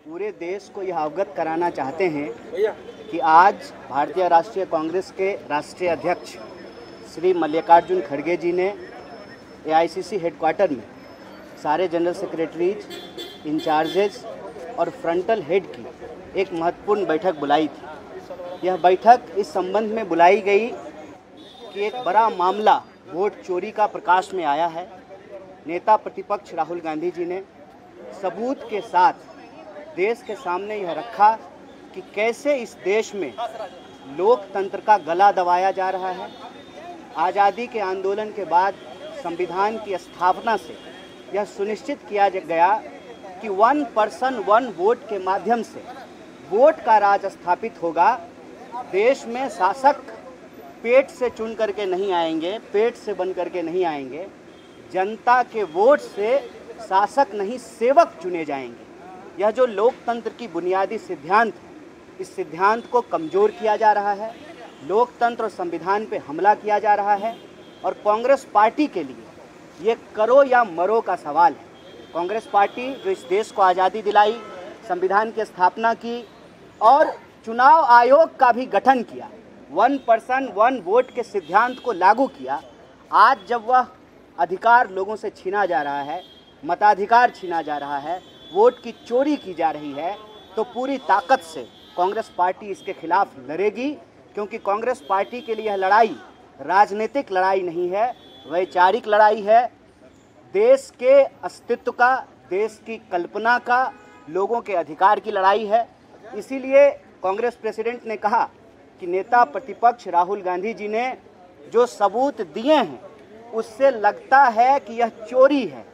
पूरे देश को यह अवगत कराना चाहते हैं कि आज भारतीय राष्ट्रीय कांग्रेस के राष्ट्रीय अध्यक्ष श्री मल्लिकार्जुन खड़गे जी ने एआईसीसी हेडक्वार्टर में सारे जनरल सेक्रेटरीज, इंचार्जेज और फ्रंटल हेड की एक महत्वपूर्ण बैठक बुलाई थी। यह बैठक इस संबंध में बुलाई गई कि एक बड़ा मामला वोट चोरी का प्रकाश में आया है। नेता प्रतिपक्ष राहुल गांधी जी ने सबूत के साथ देश के सामने यह रखा कि कैसे इस देश में लोकतंत्र का गला दबाया जा रहा है। आज़ादी के आंदोलन के बाद संविधान की स्थापना से यह सुनिश्चित किया गया कि 1 पर्सन 1 वोट के माध्यम से वोट का राज स्थापित होगा। देश में शासक पेट से चुन करके नहीं आएंगे, पेट से बन करके नहीं आएंगे। जनता के वोट से शासक नहीं, सेवक चुने जाएंगे। यह जो लोकतंत्र की बुनियादी सिद्धांत है, इस सिद्धांत को कमज़ोर किया जा रहा है। लोकतंत्र और संविधान पे हमला किया जा रहा है और कांग्रेस पार्टी के लिए ये करो या मरो का सवाल है। कांग्रेस पार्टी जो इस देश को आज़ादी दिलाई, संविधान की स्थापना की और चुनाव आयोग का भी गठन किया, 1 पर्सन 1 वोट के सिद्धांत को लागू किया, आज जब वह अधिकार लोगों से छीना जा रहा है, मताधिकार छीना जा रहा है, वोट की चोरी की जा रही है, तो पूरी ताकत से कांग्रेस पार्टी इसके खिलाफ लड़ेगी। क्योंकि कांग्रेस पार्टी के लिए यह लड़ाई राजनीतिक लड़ाई नहीं है, वैचारिक लड़ाई है। देश के अस्तित्व का, देश की कल्पना का, लोगों के अधिकार की लड़ाई है। इसीलिए कांग्रेस प्रेसिडेंट ने कहा कि नेता प्रतिपक्ष राहुल गांधी जी ने जो सबूत दिए हैं उससे लगता है कि यह चोरी है।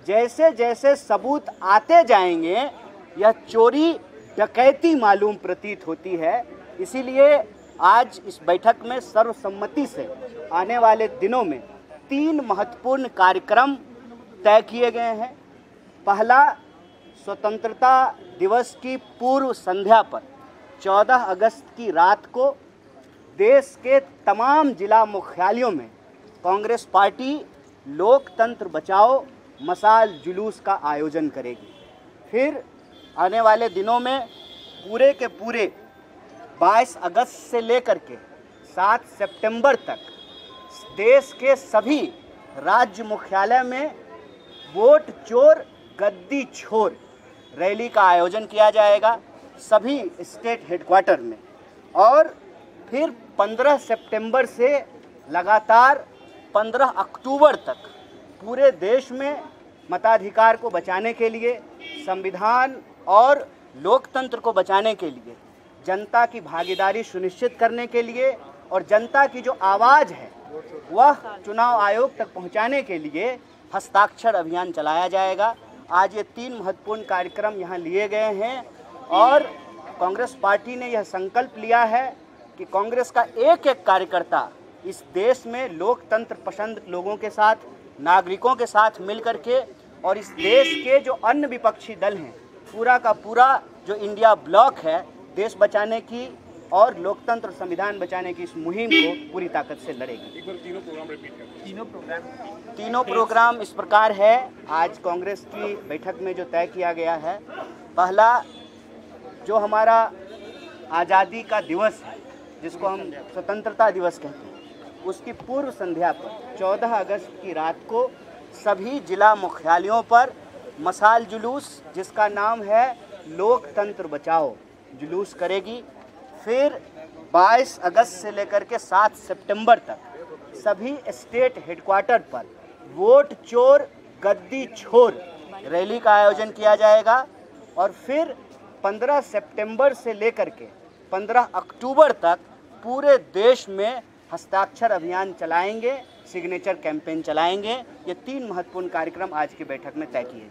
जैसे जैसे सबूत आते जाएंगे यह चोरी डकैती मालूम प्रतीत होती है। इसीलिए आज इस बैठक में सर्वसम्मति से आने वाले दिनों में 3 महत्वपूर्ण कार्यक्रम तय किए गए हैं। पहला, स्वतंत्रता दिवस की पूर्व संध्या पर 14 अगस्त की रात को देश के तमाम जिला मुख्यालयों में कांग्रेस पार्टी लोकतंत्र बचाओ मशाल जुलूस का आयोजन करेगी। फिर आने वाले दिनों में पूरे के पूरे 22 अगस्त से लेकर के 7 सितंबर तक देश के सभी राज्य मुख्यालय में वोट चोर गद्दी छोर रैली का आयोजन किया जाएगा, सभी स्टेट हेडक्वार्टर में। और फिर 15 सितंबर से लगातार 15 अक्टूबर तक पूरे देश में मताधिकार को बचाने के लिए, संविधान और लोकतंत्र को बचाने के लिए, जनता की भागीदारी सुनिश्चित करने के लिए और जनता की जो आवाज़ है वह चुनाव आयोग तक पहुंचाने के लिए हस्ताक्षर अभियान चलाया जाएगा। आज ये 3 महत्वपूर्ण कार्यक्रम यहाँ लिए गए हैं और कांग्रेस पार्टी ने यह संकल्प लिया है कि कांग्रेस का एक एक कार्यकर्ता इस देश में लोकतंत्र पसंद लोगों के साथ, नागरिकों के साथ मिलकर के और इस देश के जो अन्य विपक्षी दल हैं, पूरा का पूरा जो इंडिया ब्लॉक है, देश बचाने की और लोकतंत्र और संविधान बचाने की इस मुहिम को पूरी ताकत से लड़ेगी। एक बार तीनों प्रोग्राम रिपीट कर। तीनों प्रोग्राम इस प्रकार है। आज कांग्रेस की बैठक में जो तय किया गया है, पहला जो हमारा आज़ादी का दिवस है, जिसको हम स्वतंत्रता दिवस कहते हैं, उसकी पूर्व संध्या पर 14 अगस्त की रात को सभी जिला मुख्यालयों पर मशाल जुलूस, जिसका नाम है लोकतंत्र बचाओ, जुलूस करेगी। फिर 22 अगस्त से लेकर के 7 सितंबर तक सभी स्टेट हेडक्वार्टर पर वोट चोर गद्दी छोर रैली का आयोजन किया जाएगा। और फिर 15 सितंबर से लेकर के 15 अक्टूबर तक पूरे देश में हस्ताक्षर अभियान चलाएंगे, सिग्नेचर कैंपेन चलाएंगे। ये 3 महत्वपूर्ण कार्यक्रम आज की बैठक में तय किए।